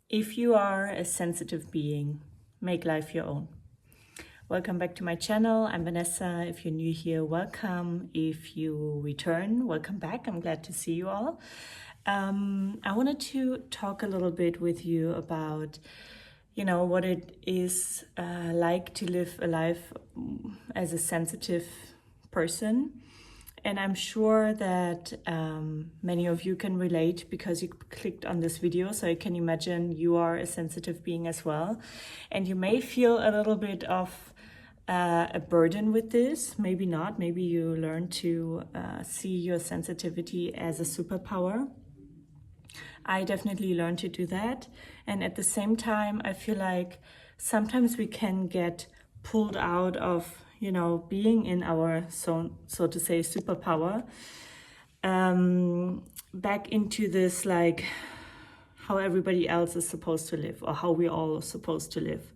If you are a sensitive being, make life your own. Welcome back to my channel. I'm Vanessa. If you're new here, welcome. If you return, welcome back. I'm glad to see you all. I wanted to talk a little bit with you about, what it is like to live a life as a sensitive person. And I'm sure that many of you can relate because you clicked on this video, so I can imagine you are a sensitive being as well. And you may feel a little bit of a burden with this, maybe not. Maybe you learn to see your sensitivity as a superpower. I definitely learned to do that. And at the same time, I feel like sometimes we can get pulled out of being in our so to say superpower, back into this like how everybody else is supposed to live or how we're all supposed to live.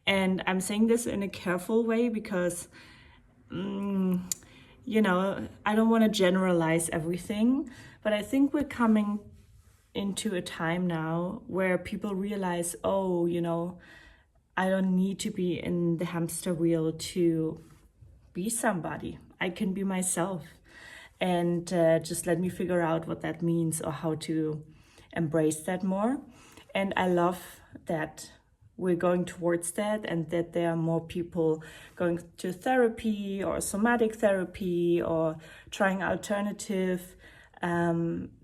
And I'm saying this in a careful way because I don't want to generalize everything, but I think we're coming into a time now where people realize, I don't need to be in the hamster wheel to be somebody. I can be myself, and just let me figure out what that means or how to embrace that more. And I love that we're going towards that, and that there are more people going to therapy or somatic therapy or trying alternative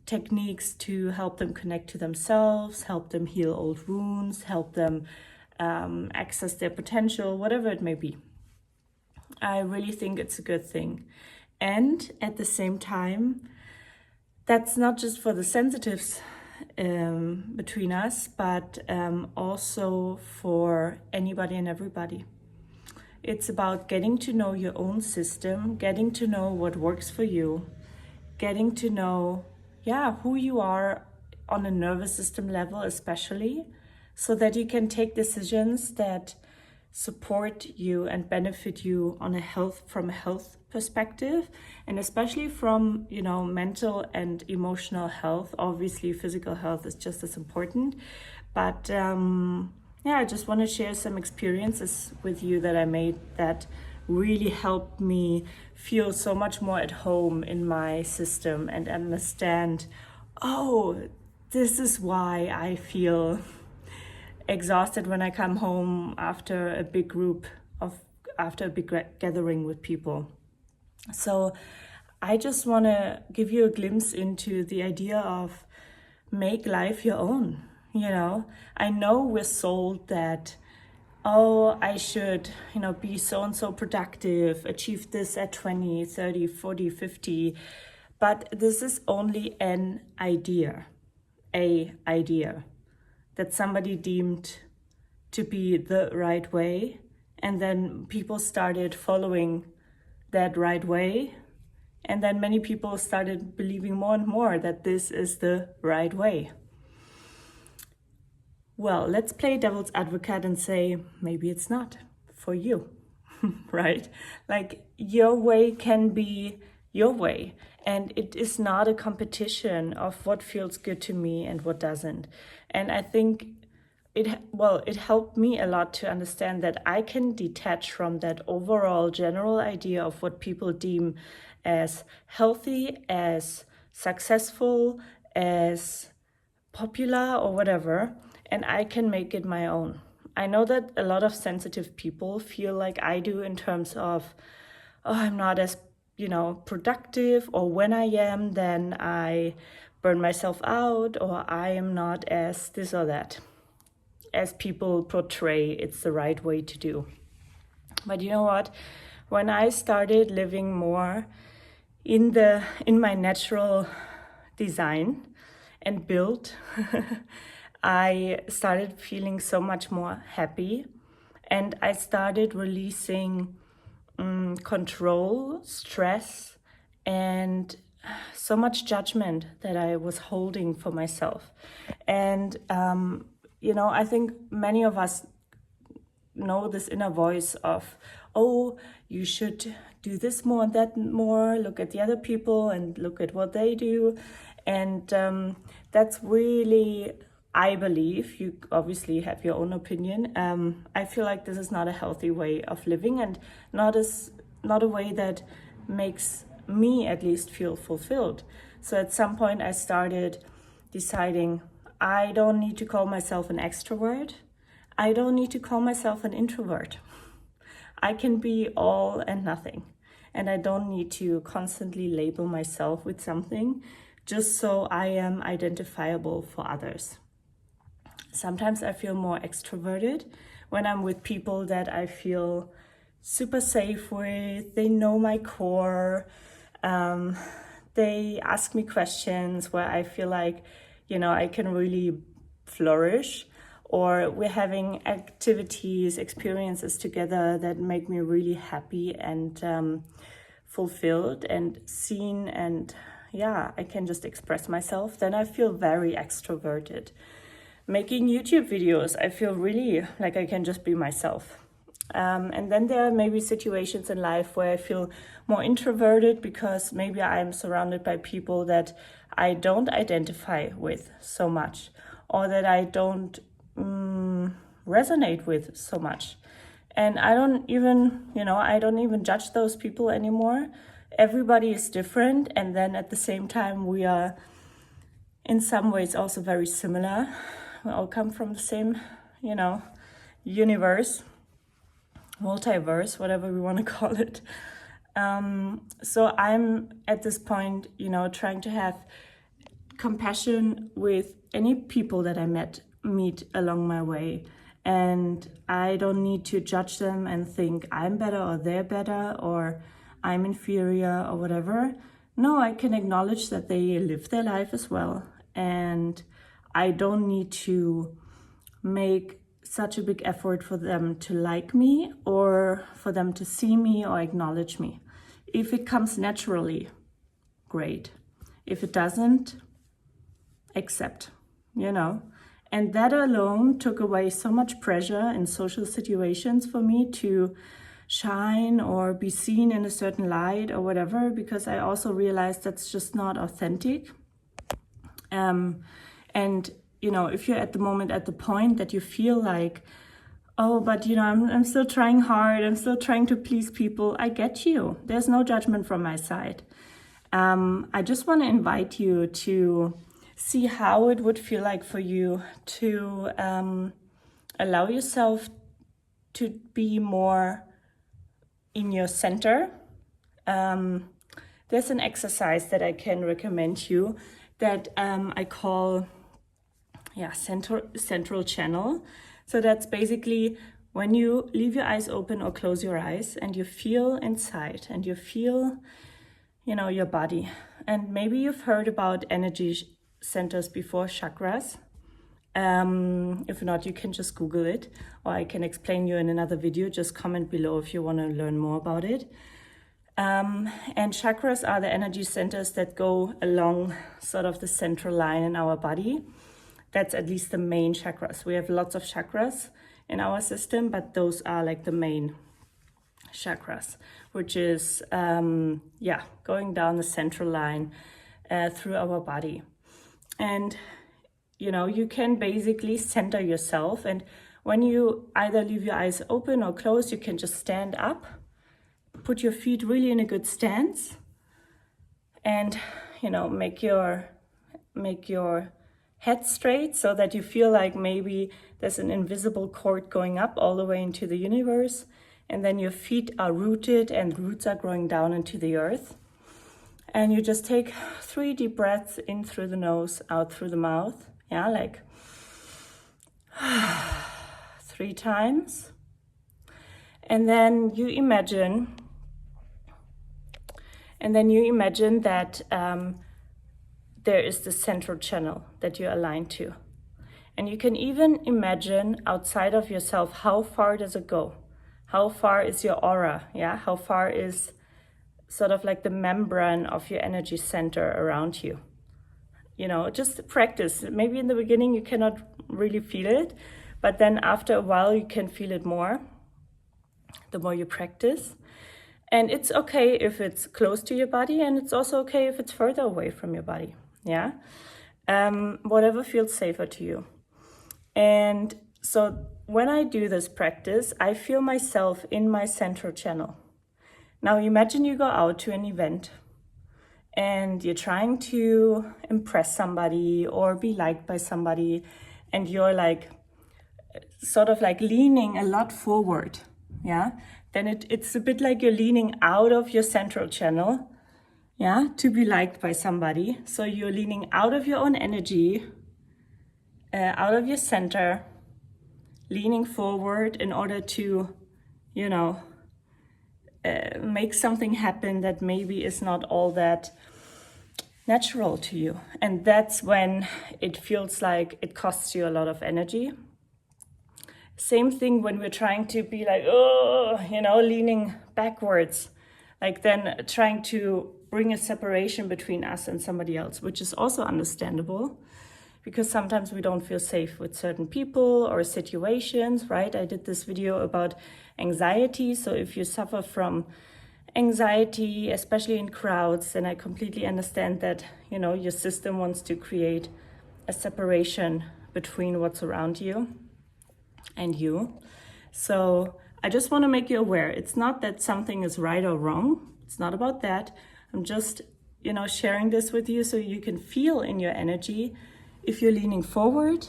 techniques to help them connect to themselves, help them heal old wounds, help them access their potential, whatever it may be. I really think it's a good thing. And at the same time, that's not just for the sensitives between us, but also for anybody and everybody. It's about getting to know your own system, getting to know what works for you, getting to know, who you are on a nervous system level, especially, so that you can take decisions that support you and benefit you on from a health perspective, and especially from mental and emotional health. Obviously physical health is just as important, but I just want to share some experiences with you that I made that really helped me feel so much more at home in my system and understand, this is why I feel exhausted when I come home after a big gathering with people. So I just want to give you a glimpse into the idea of make life your own. I know we're sold that, I should, be so-and-so productive, achieve this at 20, 30, 40, 50. But this is only an idea that somebody deemed to be the right way. And then people started following that right way. And then many people started believing more and more that this is the right way. Well, let's play devil's advocate and say, maybe it's not for you, right? Like your way can be your way. And it is not a competition of what feels good to me and what doesn't. And I think it helped me a lot to understand that I can detach from that overall general idea of what people deem as healthy, as successful, as popular or whatever, and I can make it my own. I know that a lot of sensitive people feel like I do in terms of, I'm not as productive, or when I am, then I burn myself out, or I am not as this or that, as people portray it's the right way to do. But you know what? When I started living more in my natural design and build, I started feeling so much more happy, and I started releasing control, stress, and so much judgment that I was holding for myself. And I think many of us know this inner voice of, you should do this more and that more, look at the other people and look at what they do. And that's really I believe, you obviously have your own opinion, I feel like this is not a healthy way of living, and not a way that makes me at least feel fulfilled. So at some point I started deciding I don't need to call myself an extrovert. I don't need to call myself an introvert. I can be all and nothing. And I don't need to constantly label myself with something just so I am identifiable for others. Sometimes I feel more extroverted when I'm with people that I feel super safe with. They know my core. They ask me questions where I feel like, I can really flourish. Or we're having activities, experiences together that make me really happy and fulfilled and seen, and I can just express myself. Then I feel very extroverted. Making YouTube videos, I feel really like I can just be myself. And then there are maybe situations in life where I feel more introverted because maybe I'm surrounded by people that I don't identify with so much, or that I don't resonate with so much. And I don't even judge those people anymore. Everybody is different, and then at the same time we are in some ways also very similar. We all come from the same, universe, multiverse, whatever we want to call it. So I'm at this point, trying to have compassion with any people that I meet along my way. And I don't need to judge them and think I'm better or they're better or I'm inferior or whatever. No, I can acknowledge that they live their life as well. And I don't need to make such a big effort for them to like me or for them to see me or acknowledge me. If it comes naturally, great. If it doesn't, accept, And that alone took away so much pressure in social situations for me to shine or be seen in a certain light or whatever, because I also realized that's just not authentic. And if you're at the point that you feel like, oh, but I'm still trying hard, I'm still trying to please people, I get you. There's no judgment from my side. I just want to invite you to see how it would feel like for you to allow yourself to be more in your center. There's an exercise that I can recommend you that I call central channel. So that's basically when you leave your eyes open or close your eyes and you feel inside and you feel, your body. And maybe you've heard about energy centers before, chakras. If not, you can just Google it, or I can explain you in another video. Just comment below if you want to learn more about it. And chakras are the energy centers that go along sort of the central line in our body. That's at least the main chakras. We have lots of chakras in our system, but those are like the main chakras, which is, going down the central line through our body. And, you can basically center yourself. And when you either leave your eyes open or closed, you can just stand up, put your feet really in a good stance, and, make your head straight so that you feel like maybe there's an invisible cord going up all the way into the universe. And then your feet are rooted and roots are growing down into the earth. And you just take 3 deep breaths in through the nose, out through the mouth. Yeah, like 3 times. And then you imagine that there is the central channel that you're aligned to. And you can even imagine outside of yourself, how far does it go? How far is your aura? Yeah, how far is sort of like the membrane of your energy center around you? Just practice. Maybe in the beginning you cannot really feel it, but then after a while you can feel it more, the more you practice. And it's okay if it's close to your body, and it's also okay if it's further away from your body. Yeah, whatever feels safer to you. And so when I do this practice, I feel myself in my central channel. Now imagine you go out to an event and you're trying to impress somebody or be liked by somebody, and you're like sort of like leaning a lot forward, yeah? Then it's a bit like you're leaning out of your central channel, yeah, to be liked by somebody. So you're leaning out of your own energy, out of your center, leaning forward in order to, you know, make something happen that maybe is not all that natural to you. And that's when it feels like it costs you a lot of energy. Same thing when we're trying to be like, oh, you know, leaning backwards, like then trying to bring a separation between us and somebody else, which is also understandable because sometimes we don't feel safe with certain people or situations, right? I did this video about anxiety. So if you suffer from anxiety, especially in crowds, then I completely understand that, you know, your system wants to create a separation between what's around you and you. So I just want to make you aware. It's not that something is right or wrong. It's not about that. I'm just, you know, sharing this with you so you can feel in your energy if you're leaning forward,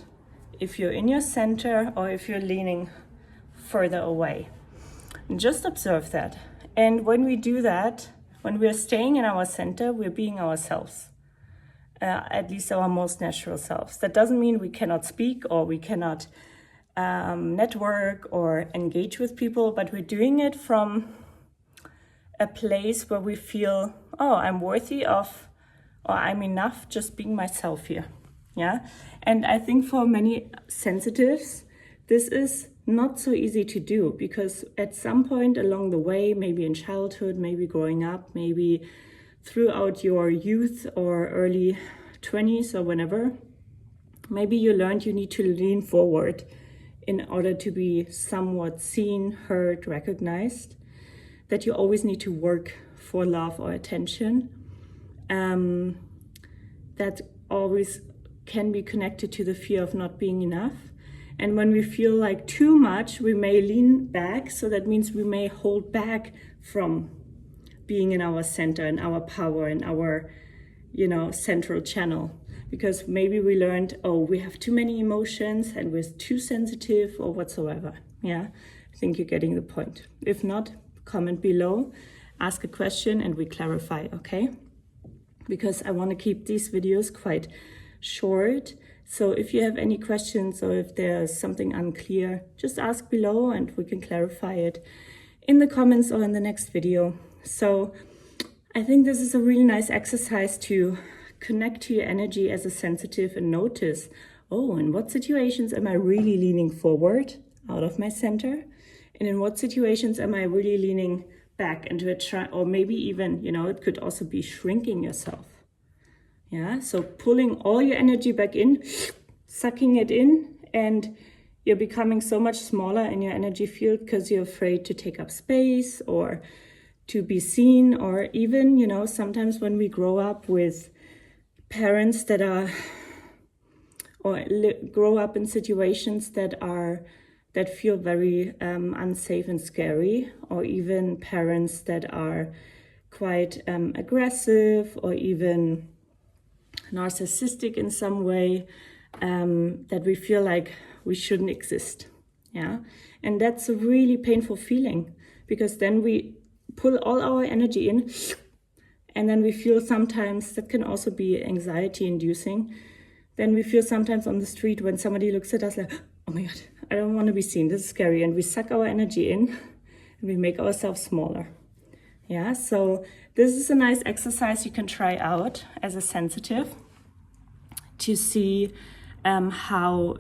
if you're in your center, or if you're leaning further away. And just observe that. And when we do that, when we're staying in our center, we're being ourselves, at least our most natural selves. That doesn't mean we cannot speak or we cannot network or engage with people, but we're doing it from a place where we feel, oh, I'm worthy of, or I'm enough just being myself here. Yeah. And I think for many sensitives, this is not so easy to do because at some point along the way, maybe in childhood, maybe growing up, maybe throughout your youth or early 20s or whenever, maybe you learned you need to lean forward in order to be somewhat seen, heard, recognized, that you always need to work for love or attention. That always can be connected to the fear of not being enough. And when we feel like too much, we may lean back. So that means we may hold back from being in our center and our power and our, you know, central channel. Because maybe we learned, oh, we have too many emotions and we're too sensitive or whatsoever. Yeah, I think you're getting the point. If not, comment below, ask a question and we clarify, okay? Because I want to keep these videos quite short. So if you have any questions or if there's something unclear, just ask below and we can clarify it in the comments or in the next video. So I think this is a really nice exercise to connect to your energy as a sensitive and notice, oh, in what situations am I really leaning forward out of my center? And in what situations am I really leaning back into a or maybe even, you know, it could also be shrinking yourself. Yeah, so pulling all your energy back in, sucking it in, and you're becoming so much smaller in your energy field because you're afraid to take up space or to be seen, or even, you know, sometimes when we grow up with parents that are, or grow up in situations that feel very unsafe and scary, or even parents that are quite aggressive or even narcissistic in some way, that we feel like we shouldn't exist. Yeah, and that's a really painful feeling because then we pull all our energy in, and then we feel sometimes that can also be anxiety inducing. Then we feel sometimes on the street when somebody looks at us like, oh my God, I don't want to be seen, this is scary, and we suck our energy in and we make ourselves smaller. Yeah, so this is a nice exercise you can try out as a sensitive to see how,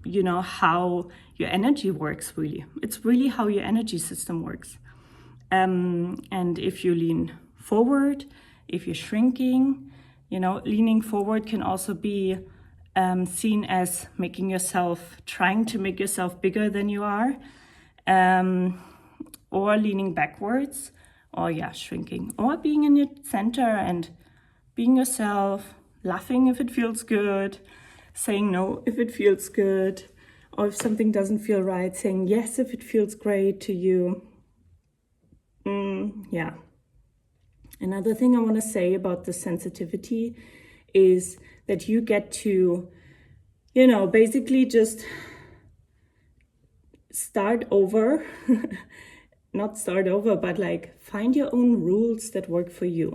you know, how your energy works really. It's really how your energy system works. And if you lean forward, if you're shrinking, you know, leaning forward can also be seen as trying to make yourself bigger than you are, or leaning backwards, or shrinking, or being in your center and being yourself, laughing if it feels good, saying no if it feels good, or if something doesn't feel right, saying yes if it feels great to you. Yeah. Another thing I want to say about the sensitivity is that you get to, basically just start over. Not start over, but like find your own rules that work for you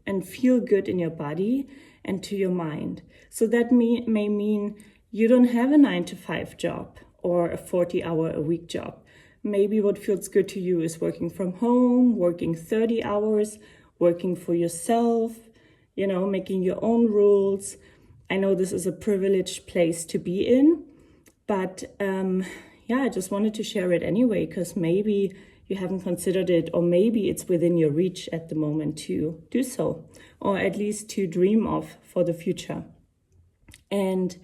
and feel good in your body and to your mind. So that may mean you don't have a 9-to-5 job or a 40-hour-a-week job. Maybe what feels good to you is working from home, working 30 hours, working for yourself, making your own rules. I know this is a privileged place to be in, but I just wanted to share it anyway, because maybe you haven't considered it, or maybe it's within your reach at the moment to do so, or at least to dream of for the future. And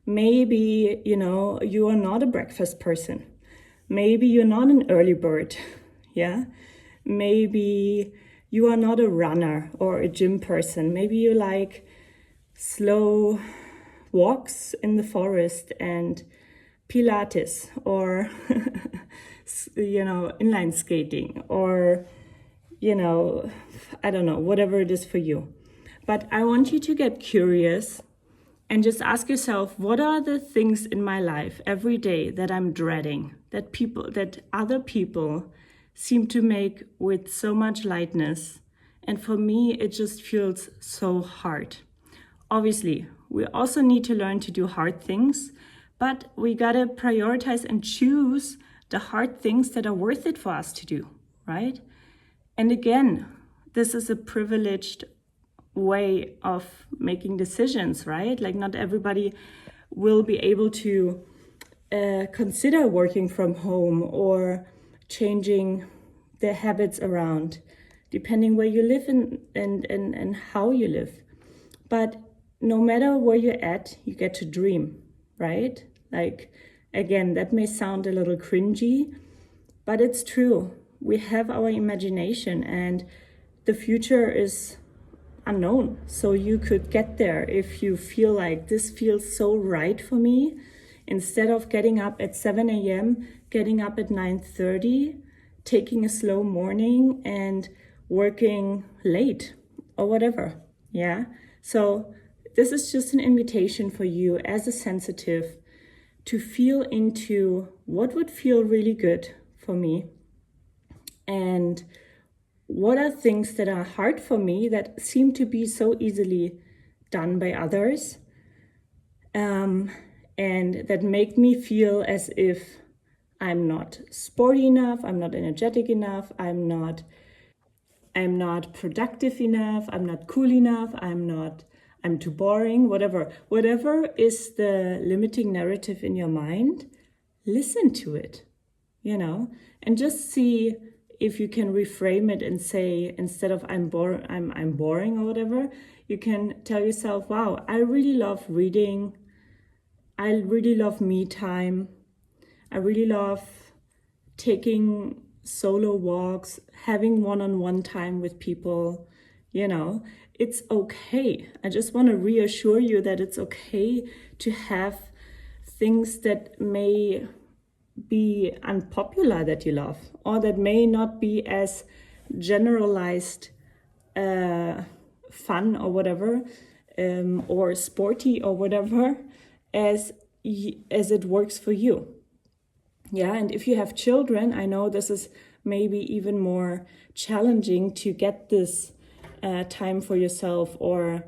maybe, you are not a breakfast person. Maybe you're not an early bird, yeah? Maybe you are not a runner or a gym person. Maybe you like slow walks in the forest and Pilates, or inline skating, or I don't know, whatever it is for you. But I want you to get curious and just ask yourself, what are the things in my life every day that I'm dreading, that other people seem to make with so much lightness, and for me it just feels so hard. Obviously, we also need to learn to do hard things, but we gotta prioritize and choose the hard things that are worth it for us to do, right? And again, this is a privileged way of making decisions, right? Like not everybody will be able to consider working from home or changing their habits around, depending where you live and how you live. But no matter where you're at, you get to dream, right? Like, again, that may sound a little cringy, but it's true. We have our imagination, and the future is unknown. So you could get there if you feel like this feels so right for me. Instead of getting up at 7 a.m., getting up at 9:30, taking a slow morning and working late or whatever. Yeah. So this is just an invitation for you as a sensitive to feel into what would feel really good for me, and what are things that are hard for me that seem to be so easily done by others, and that make me feel as if I'm not sporty enough, I'm not energetic enough, I'm not productive enough, I'm not cool enough, I'm too boring, whatever is the limiting narrative in your mind. Listen to it, and just see if you can reframe it and say, instead of I'm boring or whatever, you can tell yourself, wow, I really love reading, I really love me time, I really love taking solo walks, having one-on-one time with people. It's okay. I just want to reassure you that it's okay to have things that may be unpopular that you love, or that may not be as generalized fun or whatever, or sporty or whatever, as it works for you. Yeah, and if you have children, I know this is maybe even more challenging to get this time for yourself, or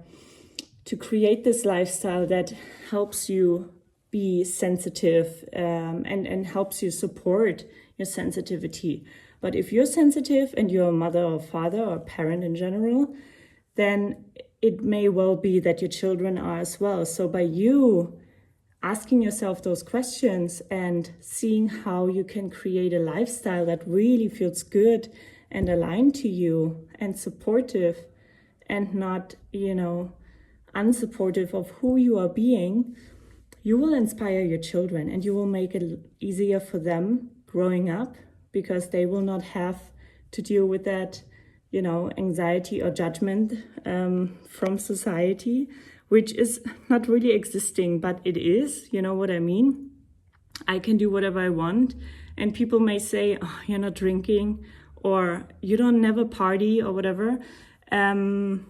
to create this lifestyle that helps you be sensitive, and helps you support your sensitivity. But if you're sensitive and you're a mother or father or parent in general, then it may well be that your children are as well. So by you asking yourself those questions and seeing how you can create a lifestyle that really feels good and aligned to you and supportive, and not, unsupportive of who you are being, you will inspire your children, and you will make it easier for them growing up, because they will not have to deal with that, anxiety or judgment from society, which is not really existing, but it is, you know what I mean? I can do whatever I want. And people may say, oh, you're not drinking, or you don't never party, or whatever. And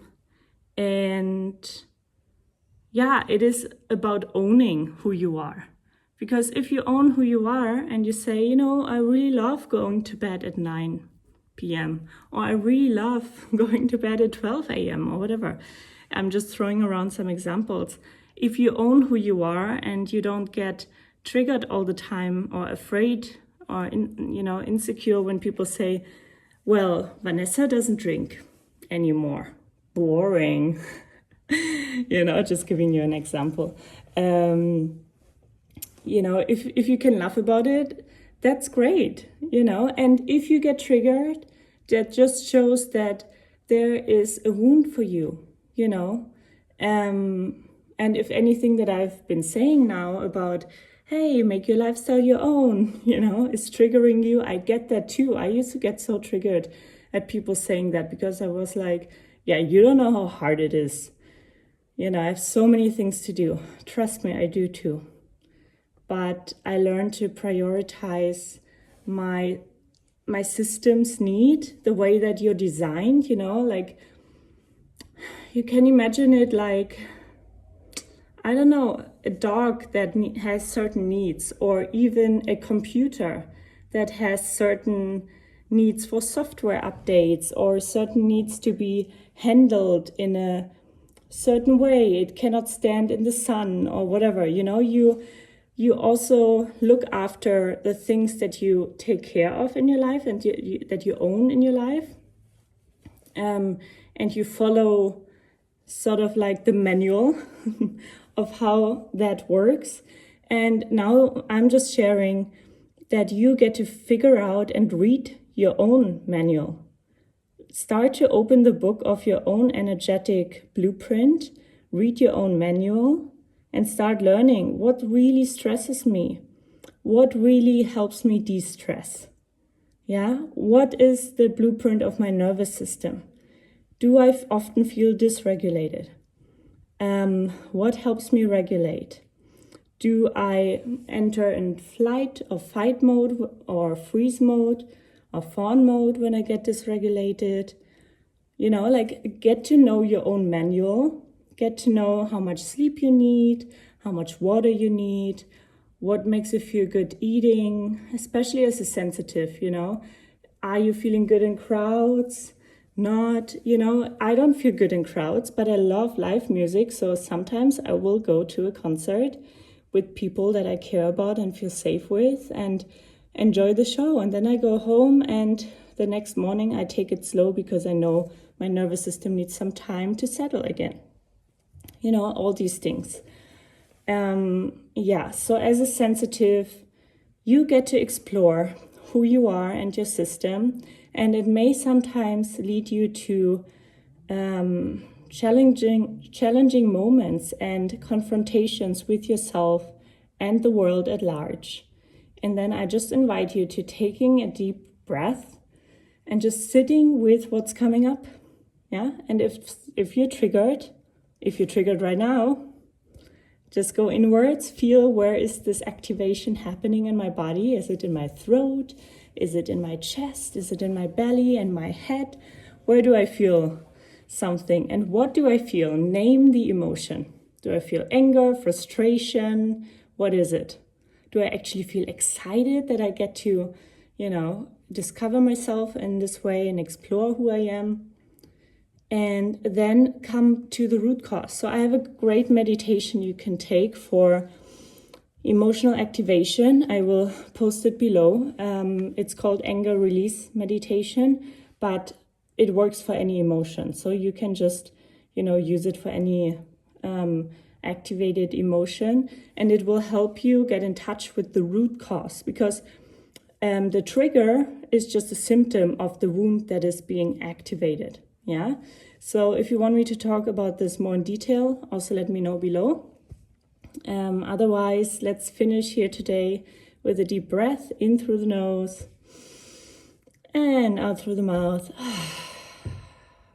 yeah, it is about owning who you are. Because if you own who you are and you say, you know, I really love going to bed at 9 p.m. or I really love going to bed at 12 a.m. or whatever. I'm just throwing around some examples. If you own who you are and you don't get triggered all the time or afraid or insecure when people say, well, Vanessa doesn't drink anymore. Boring. Just giving you an example. If you can laugh about it, that's great, and if you get triggered, that just shows that there is a wound for you, and if anything that I've been saying now about, hey, make your lifestyle your own, is triggering you, I get that too. I used to get so triggered at people saying that because I was like, yeah, you don't know how hard it is. I have so many things to do. Trust me, I do too. But I learned to prioritize my system's need, the way that you're designed, like you can imagine it like, I don't know, a dog that has certain needs, or even a computer that has certain needs for software updates, or certain needs to be handled in a certain way. It cannot stand in the sun or whatever, you also look after the things that you take care of in your life and that you own in your life. And you follow sort of like the manual of how that works. And now I'm just sharing that you get to figure out and read your own manual. Start to open the book of your own energetic blueprint, read your own manual, and start learning what really stresses me, what really helps me de-stress. Yeah, what is the blueprint of my nervous system? Do I often feel dysregulated? What helps me regulate? Do I enter in flight or fight mode or freeze mode or fawn mode when I get dysregulated? Get to know your own manual. Get to know how much sleep you need, how much water you need, what makes you feel good eating, especially as a sensitive, Are you feeling good in crowds? Not, I don't feel good in crowds, but I love live music. So sometimes I will go to a concert with people that I care about and feel safe with and enjoy the show. And then I go home and the next morning I take it slow because I know my nervous system needs some time to settle again. All these things. So as a sensitive, you get to explore who you are and your system, and it may sometimes lead you to challenging moments and confrontations with yourself and the world at large. And then I just invite you to taking a deep breath and just sitting with what's coming up. Yeah, and if you're triggered right now, just go inwards, feel where is this activation happening in my body? Is it in my throat? Is it in my chest? Is it in my belly and my head? Where do I feel something? And what do I feel? Name the emotion. Do I feel anger, frustration? What is it? Do I actually feel excited that I get to, discover myself in this way and explore who I am? And then come to the root cause. So I have a great meditation you can take for emotional activation. I will post it below. It's called anger release meditation, but it works for any emotion. So you can just, use it for any activated emotion, and it will help you get in touch with the root cause, because the trigger is just a symptom of the wound that is being activated. Yeah. So if you want me to talk about this more in detail, also let me know below. Otherwise, let's finish here today with a deep breath in through the nose and out through the mouth.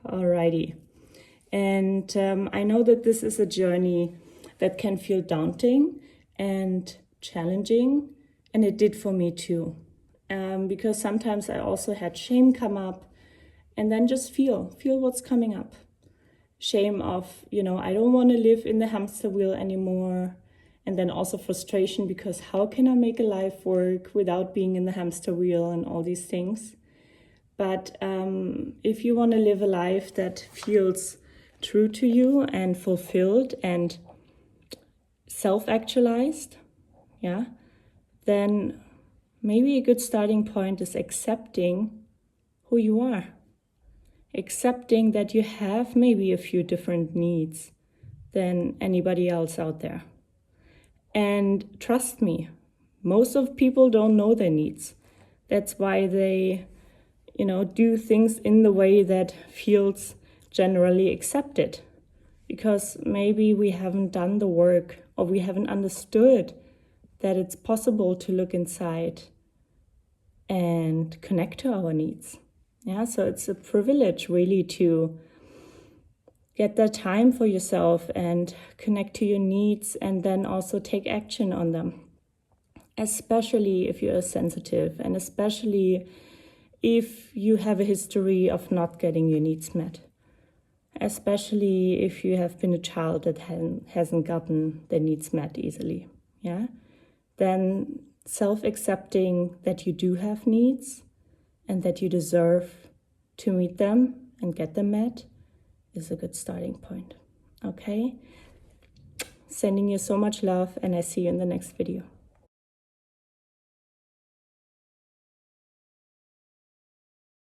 Alrighty. And I know that this is a journey that can feel daunting and challenging, and it did for me too. Because sometimes I also had shame come up, and then just feel what's coming up. Shame of, I don't want to live in the hamster wheel anymore. And then also frustration because how can I make a life work without being in the hamster wheel and all these things. But if you want to live a life that feels true to you and fulfilled and self-actualized, yeah, then maybe a good starting point is accepting who you are. Accepting that you have maybe a few different needs than anybody else out there. And trust me, most of people don't know their needs. That's why they, do things in the way that feels generally accepted. Because maybe we haven't done the work, or we haven't understood that it's possible to look inside and connect to our needs. Yeah, so it's a privilege really to get that time for yourself and connect to your needs, and then also take action on them. Especially if you're sensitive, and especially if you have a history of not getting your needs met. Especially if you have been a child that hasn't gotten their needs met easily. Yeah, then self-accepting that you do have needs and that you deserve to meet them and get them met is a good starting point. Okay? Sending you so much love, and I see you in the next video.